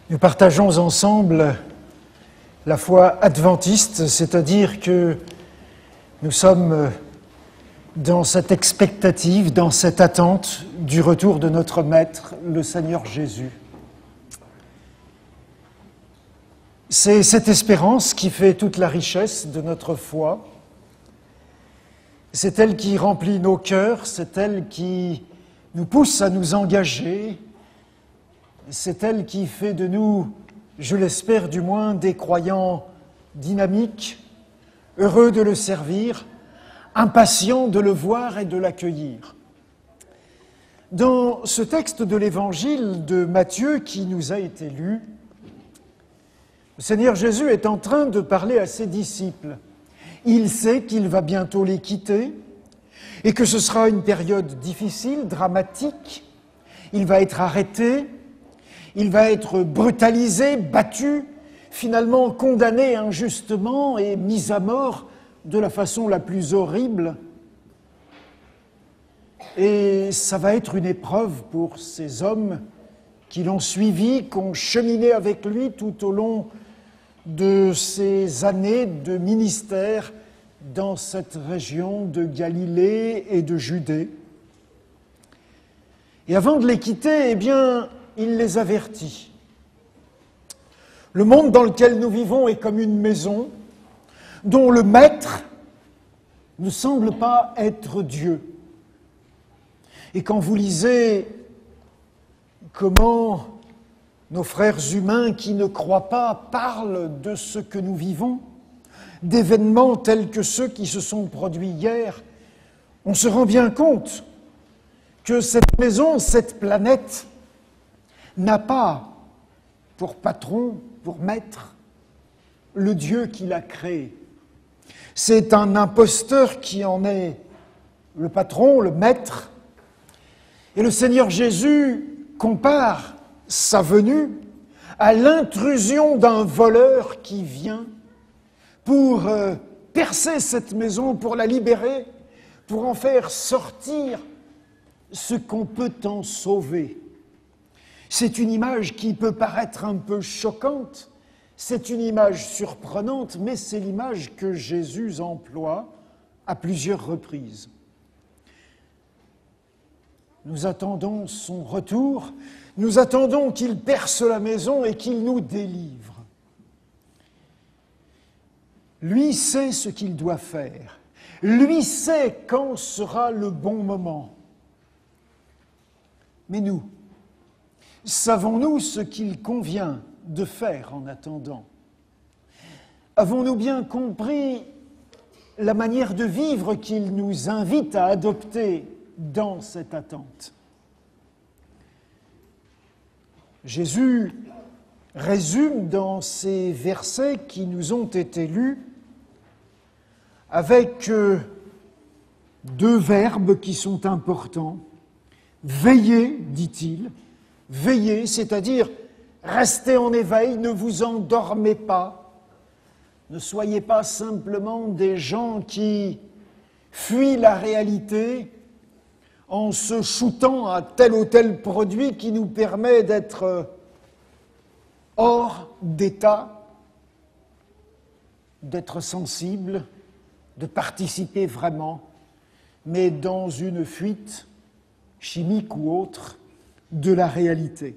Nous partageons ensemble la foi adventiste, c'est-à-dire que nous sommes dans cette expectative, dans cette attente du retour de notre Maître, le Seigneur Jésus. C'est cette espérance qui fait toute la richesse de notre foi. C'est elle qui remplit nos cœurs, c'est elle qui nous pousse à nous engager. C'est elle qui fait de nous, je l'espère du moins, des croyants dynamiques, heureux de le servir, impatients de le voir et de l'accueillir. Dans ce texte de l'Évangile de Matthieu qui nous a été lu, le Seigneur Jésus est en train de parler à ses disciples. Il sait qu'il va bientôt les quitter et que ce sera une période difficile, dramatique. Il va être arrêté. Il va être brutalisé, battu, finalement condamné injustement et mis à mort de la façon la plus horrible. Et ça va être une épreuve pour ces hommes qui l'ont suivi, qui ont cheminé avec lui tout au long de ces années de ministère dans cette région de Galilée et de Judée. Et avant de les quitter, il les avertit. Le monde dans lequel nous vivons est comme une maison dont le maître ne semble pas être Dieu. Et quand vous lisez comment nos frères humains qui ne croient pas parlent de ce que nous vivons, d'événements tels que ceux qui se sont produits hier, on se rend bien compte que cette maison, cette planète, n'a pas pour patron, pour maître, le Dieu qui l'a créé. C'est un imposteur qui en est le patron, le maître. Et le Seigneur Jésus compare sa venue à l'intrusion d'un voleur qui vient pour percer cette maison, pour la libérer, pour en faire sortir ce qu'on peut en sauver. C'est une image qui peut paraître un peu choquante, c'est une image surprenante, mais c'est l'image que Jésus emploie à plusieurs reprises. Nous attendons son retour, nous attendons qu'il perce la maison et qu'il nous délivre. Lui sait ce qu'il doit faire, lui sait quand sera le bon moment. Mais nous, savons-nous ce qu'il convient de faire en attendant? Avons-nous bien compris la manière de vivre qu'il nous invite à adopter dans cette attente? Jésus résume dans ces versets qui nous ont été lus avec deux verbes qui sont importants. Veillez, dit-il, veillez, c'est-à-dire restez en éveil, ne vous endormez pas, ne soyez pas simplement des gens qui fuient la réalité en se shootant à tel ou tel produit qui nous permet d'être hors d'état, d'être sensible, de participer vraiment, mais dans une fuite chimique ou autre, de la réalité.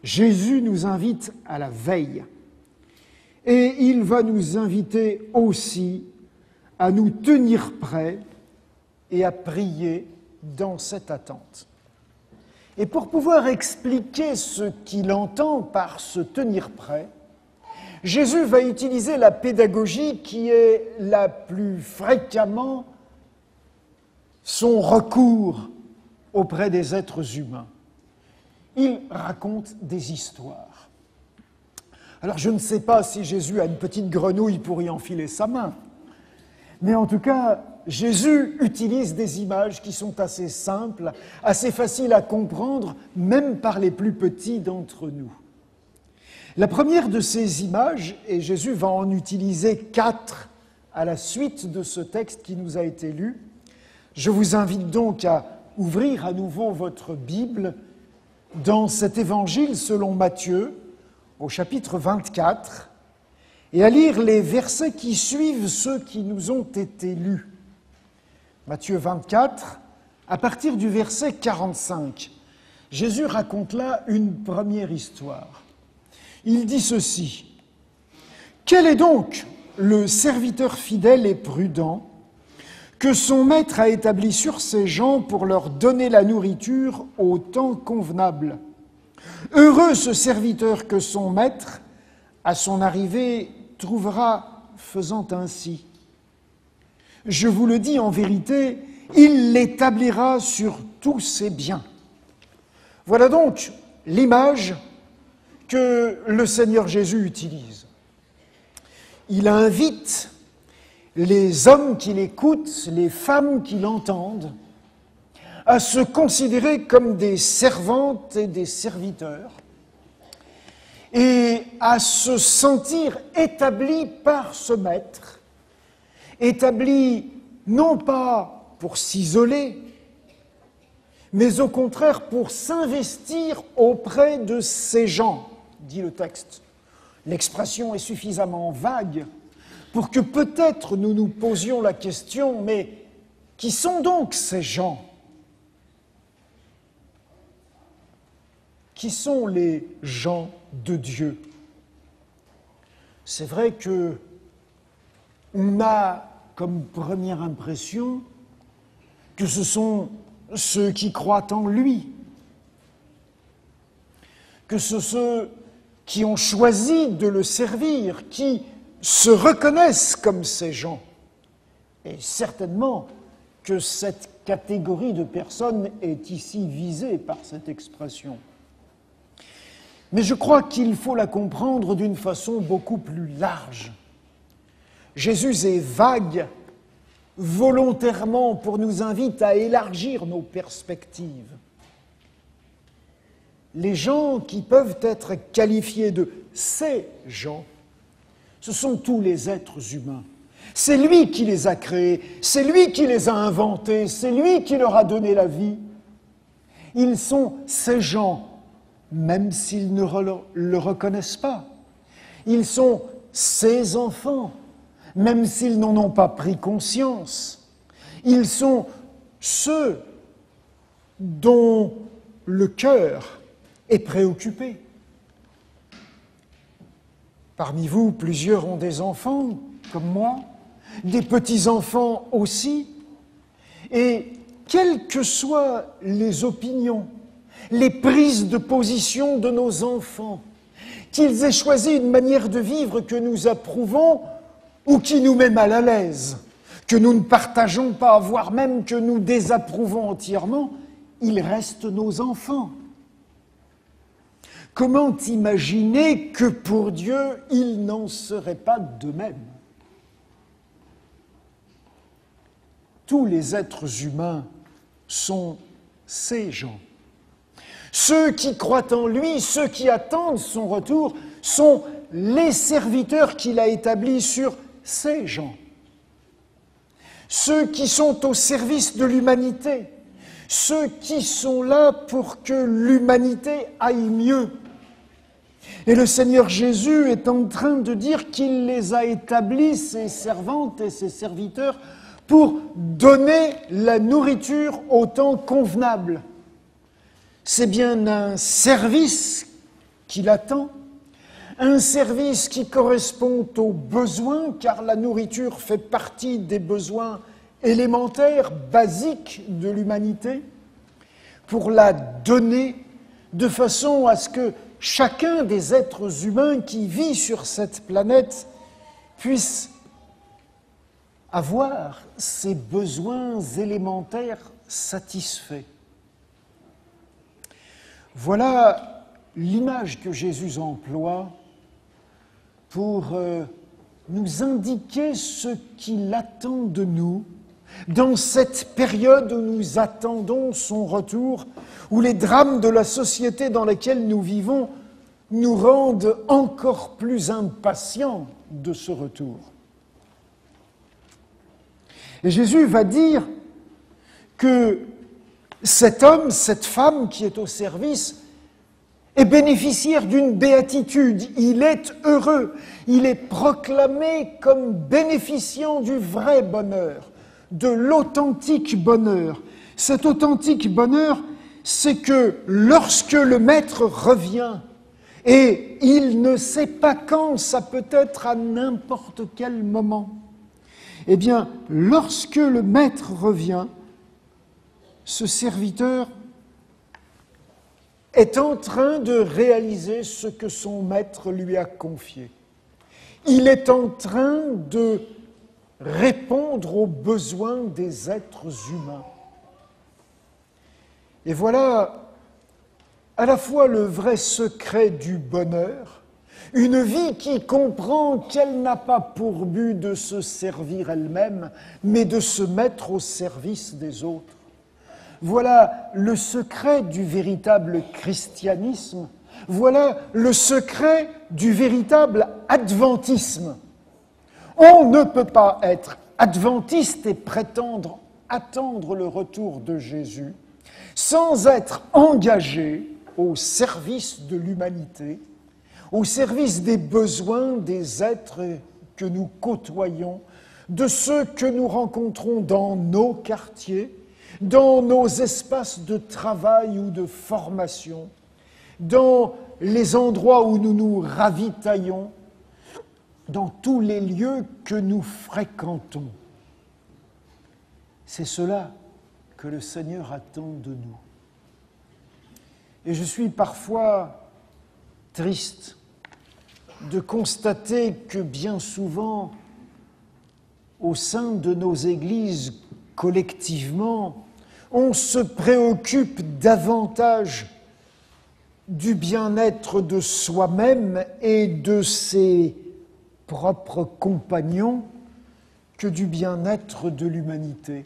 Jésus nous invite à la veille et il va nous inviter aussi à nous tenir prêts et à prier dans cette attente. Et pour pouvoir expliquer ce qu'il entend par se tenir prêt, Jésus va utiliser la pédagogie qui est la plus fréquemment son recours auprès des êtres humains. Il raconte des histoires. Alors je ne sais pas si Jésus a une petite grenouille pour y enfiler sa main, mais en tout cas, Jésus utilise des images qui sont assez simples, assez faciles à comprendre, même par les plus petits d'entre nous. La première de ces images, et Jésus va en utiliser 4 à la suite de ce texte qui nous a été lu, je vous invite donc à ouvrir à nouveau votre Bible dans cet évangile selon Matthieu, au chapitre 24 et à lire les versets qui suivent ceux qui nous ont été lus. Matthieu 24, à partir du verset 45, Jésus raconte là une première histoire. Il dit ceci: « Quel est donc le serviteur fidèle et prudent que son maître a établi sur ses gens pour leur donner la nourriture au temps convenable. Heureux ce serviteur que son maître, à son arrivée, trouvera faisant ainsi. Je vous le dis en vérité, il l'établira sur tous ses biens. » Voilà donc l'image que le Seigneur Jésus utilise. Il invite les hommes qui l'écoutent, les femmes qui l'entendent, à se considérer comme des servantes et des serviteurs et à se sentir établis par ce maître, établis non pas pour s'isoler, mais au contraire pour s'investir auprès de ces gens, dit le texte. L'expression est suffisamment vague pour que peut-être nous nous posions la question, mais qui sont donc ces gens? Qui sont les gens de Dieu? C'est vrai que on a comme première impression que ce sont ceux qui croient en lui, que ce sont ceux qui ont choisi de le servir, qui se reconnaissent comme ces gens. Et certainement que cette catégorie de personnes est ici visée par cette expression. Mais je crois qu'il faut la comprendre d'une façon beaucoup plus large. Jésus est vague volontairement pour nous inviter à élargir nos perspectives. Les gens qui peuvent être qualifiés de ces gens, ce sont tous les êtres humains. C'est lui qui les a créés, c'est lui qui les a inventés, c'est lui qui leur a donné la vie. Ils sont ces gens, même s'ils ne le reconnaissent pas. Ils sont ses enfants, même s'ils n'en ont pas pris conscience. Ils sont ceux dont le cœur est préoccupé. Parmi vous, plusieurs ont des enfants, comme moi, des petits-enfants aussi, et quelles que soient les opinions, les prises de position de nos enfants, qu'ils aient choisi une manière de vivre que nous approuvons ou qui nous met mal à l'aise, que nous ne partageons pas, voire même que nous désapprouvons entièrement, ils restent nos enfants. Comment imaginer que pour Dieu, il n'en serait pas de même? Tous les êtres humains sont ces gens. Ceux qui croient en lui, ceux qui attendent son retour, sont les serviteurs qu'il a établis sur ces gens. Ceux qui sont au service de l'humanité, ceux qui sont là pour que l'humanité aille mieux. Et le Seigneur Jésus est en train de dire qu'il les a établis, ses servantes et ses serviteurs, pour donner la nourriture au temps convenable. C'est bien un service qu'il attend, un service qui correspond aux besoins, car la nourriture fait partie des besoins élémentaires, basiques de l'humanité, pour la donner de façon à ce que chacun des êtres humains qui vit sur cette planète puisse avoir ses besoins élémentaires satisfaits. Voilà l'image que Jésus emploie pour nous indiquer ce qu'il attend de nous dans cette période où nous attendons son retour, où les drames de la société dans laquelle nous vivons nous rendent encore plus impatients de ce retour. Et Jésus va dire que cet homme, cette femme qui est au service, est bénéficiaire d'une béatitude, il est heureux, il est proclamé comme bénéficiant du vrai bonheur, de l'authentique bonheur. Cet authentique bonheur, c'est que lorsque le maître revient, et il ne sait pas quand, ça peut être à n'importe quel moment, eh bien, lorsque le maître revient, ce serviteur est en train de réaliser ce que son maître lui a confié. Il est en train de répondre aux besoins des êtres humains. Et voilà à la fois le vrai secret du bonheur, une vie qui comprend qu'elle n'a pas pour but de se servir elle-même, mais de se mettre au service des autres. Voilà le secret du véritable christianisme, voilà le secret du véritable adventisme. On ne peut pas être adventiste et prétendre attendre le retour de Jésus sans être engagé au service de l'humanité, au service des besoins des êtres que nous côtoyons, de ceux que nous rencontrons dans nos quartiers, dans nos espaces de travail ou de formation, dans les endroits où nous nous ravitaillons, dans tous les lieux que nous fréquentons. C'est cela que le Seigneur attend de nous. Et je suis parfois triste de constater que bien souvent, au sein de nos églises, collectivement, on se préoccupe davantage du bien-être de soi-même et de ses propres compagnons que du bien-être de l'humanité.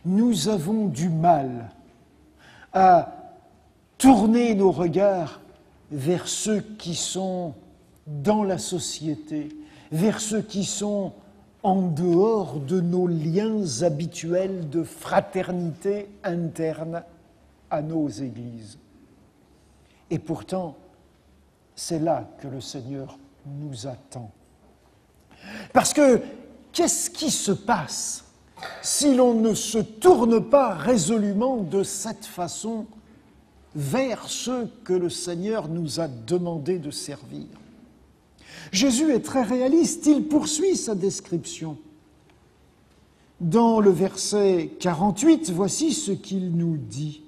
Nous avons du mal à tourner nos regards vers ceux qui sont dans la société, vers ceux qui sont en dehors de nos liens habituels de fraternité interne à nos églises. Et pourtant, c'est là que le Seigneur nous attend. Parce que, qu'est-ce qui se passe si l'on ne se tourne pas résolument de cette façon vers ceux que le Seigneur nous a demandé de servir? Jésus est très réaliste, il poursuit sa description. Dans le verset 48, voici ce qu'il nous dit.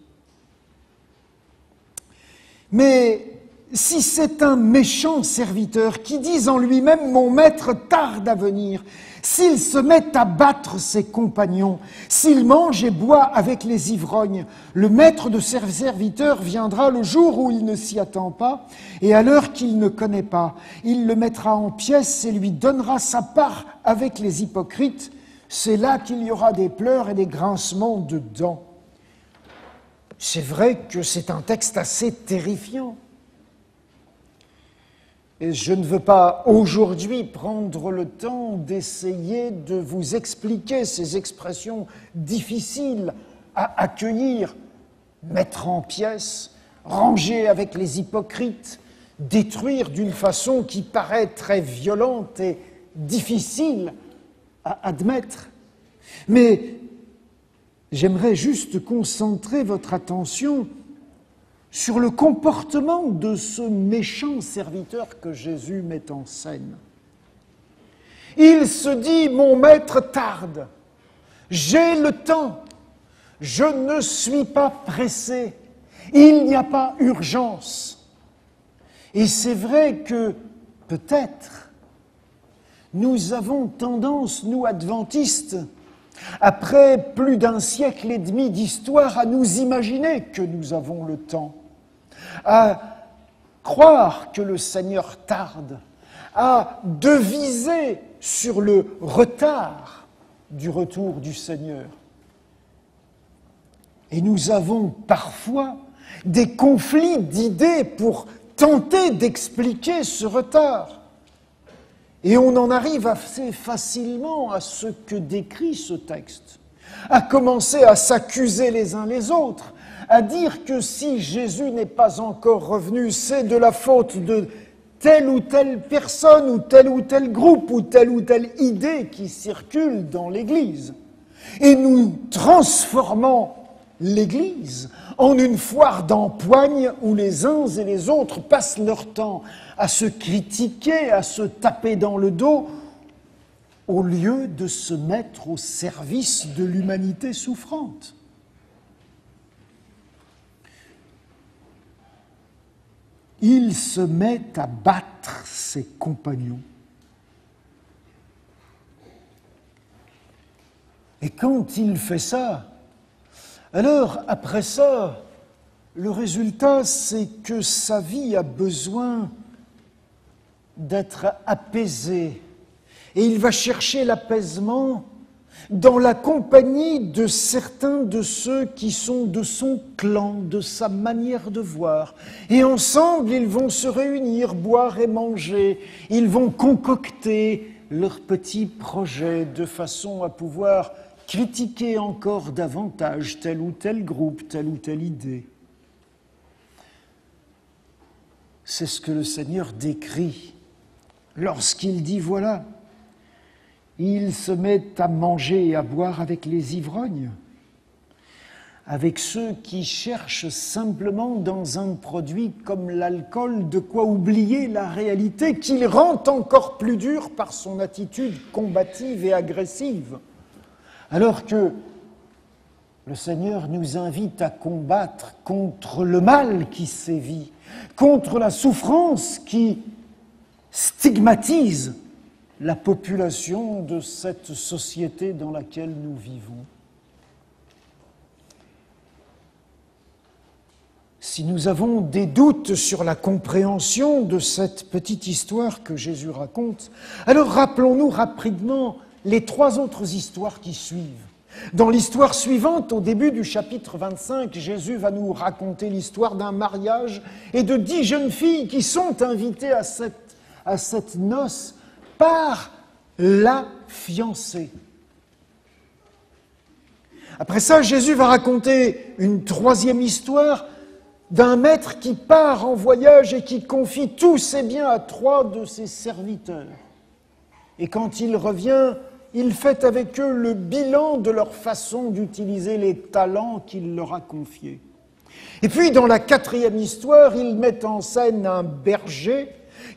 « Mais si c'est un méchant serviteur qui dit en lui-même « Mon maître tarde à venir », s'il se met à battre ses compagnons, s'il mange et boit avec les ivrognes, le maître de ses serviteurs viendra le jour où il ne s'y attend pas et à l'heure qu'il ne connaît pas. Il le mettra en pièces et lui donnera sa part avec les hypocrites. C'est là qu'il y aura des pleurs et des grincements de dents. » C'est vrai que c'est un texte assez terrifiant. Et je ne veux pas aujourd'hui prendre le temps d'essayer de vous expliquer ces expressions difficiles à accueillir, mettre en pièces, ranger avec les hypocrites, détruire d'une façon qui paraît très violente et difficile à admettre. Mais j'aimerais juste concentrer votre attention sur le comportement de ce méchant serviteur que Jésus met en scène. Il se dit « Mon maître tarde, j'ai le temps, je ne suis pas pressé, il n'y a pas urgence. » Et c'est vrai que peut-être nous avons tendance, nous adventistes, après plus d'un siècle et demi d'histoire, à nous imaginer que nous avons le temps, à croire que le Seigneur tarde, à deviser sur le retard du retour du Seigneur. Et nous avons parfois des conflits d'idées pour tenter d'expliquer ce retard. Et on en arrive assez facilement à ce que décrit ce texte, à commencer à s'accuser les uns les autres, à dire que si Jésus n'est pas encore revenu, c'est de la faute de telle ou telle personne, ou tel groupe, ou telle idée qui circule dans l'Église. Et nous transformons l'Église en une foire d'empoigne où les uns et les autres passent leur temps à se critiquer, à se taper dans le dos, au lieu de se mettre au service de l'humanité souffrante. Il se met à battre ses compagnons. Et quand il fait ça, alors après ça, le résultat, c'est que sa vie a besoin d'être apaisée. Et il va chercher l'apaisement dans la compagnie de certains de ceux qui sont de son clan, de sa manière de voir. Et ensemble, ils vont se réunir, boire et manger. Ils vont concocter leurs petits projets de façon à pouvoir critiquer encore davantage tel ou tel groupe, telle ou telle idée. C'est ce que le Seigneur décrit lorsqu'il dit, voilà, ils se mettent à manger et à boire avec les ivrognes, avec ceux qui cherchent simplement dans un produit comme l'alcool de quoi oublier la réalité qu'il rend encore plus dure par son attitude combative et agressive. Alors que le Seigneur nous invite à combattre contre le mal qui sévit, contre la souffrance qui stigmatise la population de cette société dans laquelle nous vivons. Si nous avons des doutes sur la compréhension de cette petite histoire que Jésus raconte, alors rappelons-nous rapidement les 3 autres histoires qui suivent. Dans l'histoire suivante, au début du chapitre 25, Jésus va nous raconter l'histoire d'un mariage et de 10 jeunes filles qui sont invitées à cette noce par la fiancée. Après ça, Jésus va raconter une 3e histoire d'un maître qui part en voyage et qui confie tous ses biens à 3 de ses serviteurs. Et quand il revient, il fait avec eux le bilan de leur façon d'utiliser les talents qu'il leur a confiés. Et puis, dans la 4e histoire, il met en scène un berger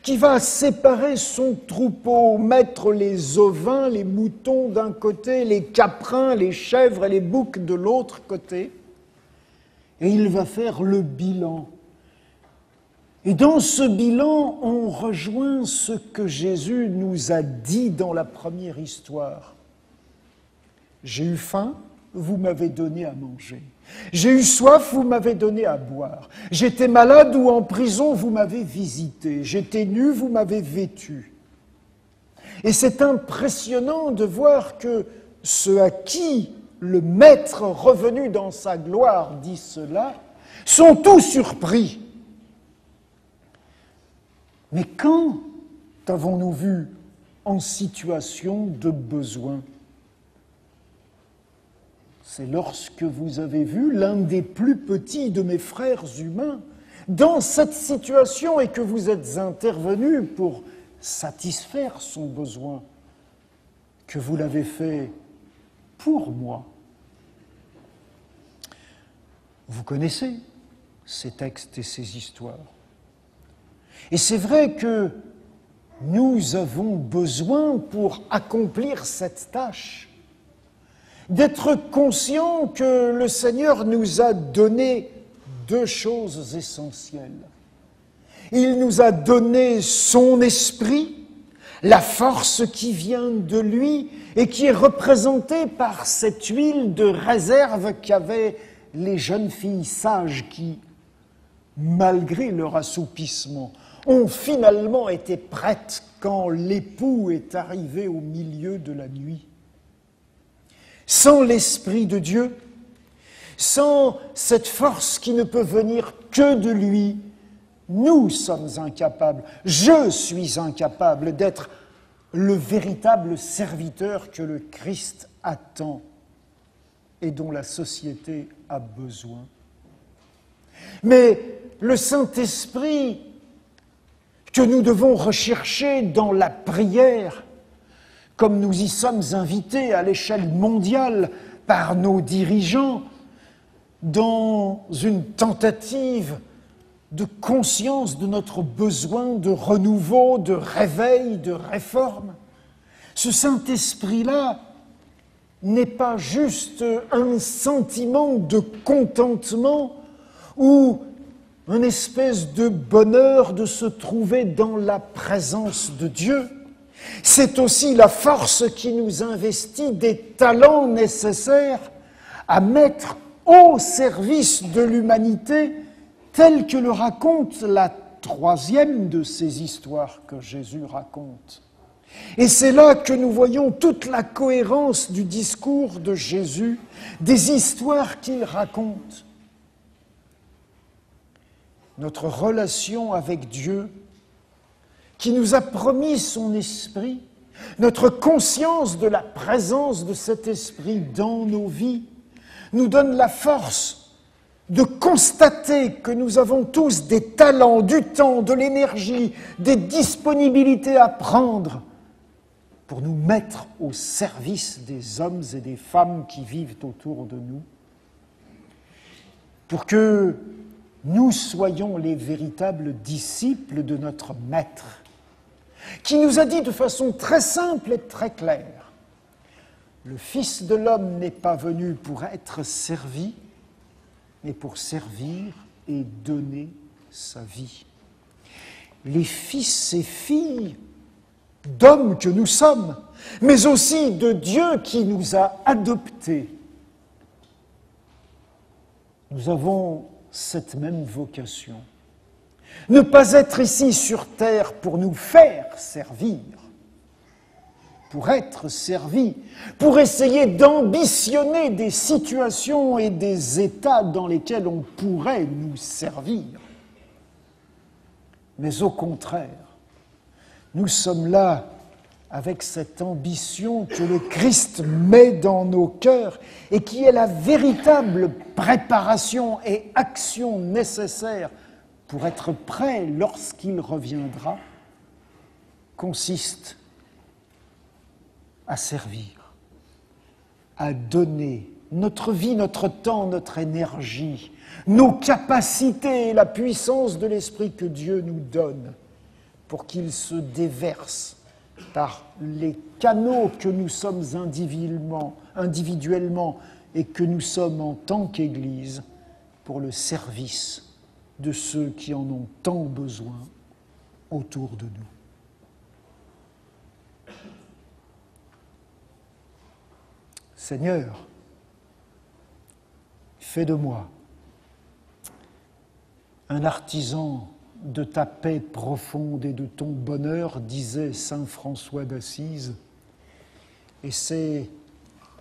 qui va séparer son troupeau, mettre les ovins, les moutons d'un côté, les caprins, les chèvres et les boucs de l'autre côté. Et il va faire le bilan. Et dans ce bilan, on rejoint ce que Jésus nous a dit dans la première histoire. J'ai eu faim, vous m'avez donné à manger. J'ai eu soif, vous m'avez donné à boire. J'étais malade ou en prison, vous m'avez visité. J'étais nu, vous m'avez vêtu. Et c'est impressionnant de voir que ceux à qui le Maître revenu dans sa gloire dit cela sont tous surpris. Mais quand avons-nous vu en situation de besoin ? C'est lorsque vous avez vu l'un des plus petits de mes frères humains dans cette situation et que vous êtes intervenu pour satisfaire son besoin, que vous l'avez fait pour moi. Vous connaissez ces textes et ces histoires. Et c'est vrai que nous avons besoin, pour accomplir cette tâche, d'être conscients que le Seigneur nous a donné 2 choses essentielles. Il nous a donné son esprit, la force qui vient de lui et qui est représentée par cette huile de réserve qu'avaient les jeunes filles sages qui, malgré leur assoupissement, ont finalement été prêtes quand l'époux est arrivé au milieu de la nuit. Sans l'Esprit de Dieu, sans cette force qui ne peut venir que de lui, nous sommes incapables, je suis incapable d'être le véritable serviteur que le Christ attend et dont la société a besoin. Mais le Saint-Esprit que nous devons rechercher dans la prière, comme nous y sommes invités à l'échelle mondiale par nos dirigeants, dans une tentative de conscience de notre besoin de renouveau, de réveil, de réforme. Ce Saint-Esprit-là n'est pas juste un sentiment de contentement ou une espèce de bonheur de se trouver dans la présence de Dieu. C'est aussi la force qui nous investit des talents nécessaires à mettre au service de l'humanité, telle que le raconte la troisième de ces histoires que Jésus raconte. Et c'est là que nous voyons toute la cohérence du discours de Jésus, des histoires qu'il raconte. Notre relation avec Dieu, qui nous a promis son esprit, notre conscience de la présence de cet esprit dans nos vies, nous donne la force de constater que nous avons tous des talents, du temps, de l'énergie, des disponibilités à prendre pour nous mettre au service des hommes et des femmes qui vivent autour de nous, pour que nous soyons les véritables disciples de notre Maître, qui nous a dit de façon très simple et très claire: le Fils de l'homme n'est pas venu pour être servi, mais pour servir et donner sa vie. Les fils et filles d'hommes que nous sommes, mais aussi de Dieu qui nous a adoptés, nous avons cette même vocation. Ne pas être ici sur terre pour nous faire servir, pour être servi, pour essayer d'ambitionner des situations et des états dans lesquels on pourrait nous servir. Mais au contraire, nous sommes là avec cette ambition que le Christ met dans nos cœurs et qui est la véritable préparation et action nécessaire pour être prêt lorsqu'il reviendra, consiste à servir, à donner notre vie, notre temps, notre énergie, nos capacités et la puissance de l'Esprit que Dieu nous donne pour qu'il se déverse par les canaux que nous sommes individuellement et que nous sommes en tant qu'Église pour le service de ceux qui en ont tant besoin autour de nous. Seigneur, fais de moi un artisan de ta paix profonde et de ton bonheur, disait saint François d'Assise. Et c'est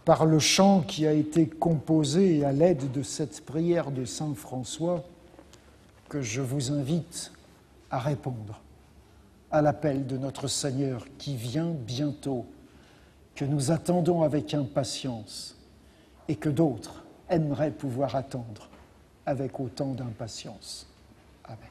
par le chant qui a été composé à l'aide de cette prière de saint François que je vous invite à répondre à l'appel de notre Seigneur qui vient bientôt, que nous attendons avec impatience et que d'autres aimeraient pouvoir attendre avec autant d'impatience. Amen.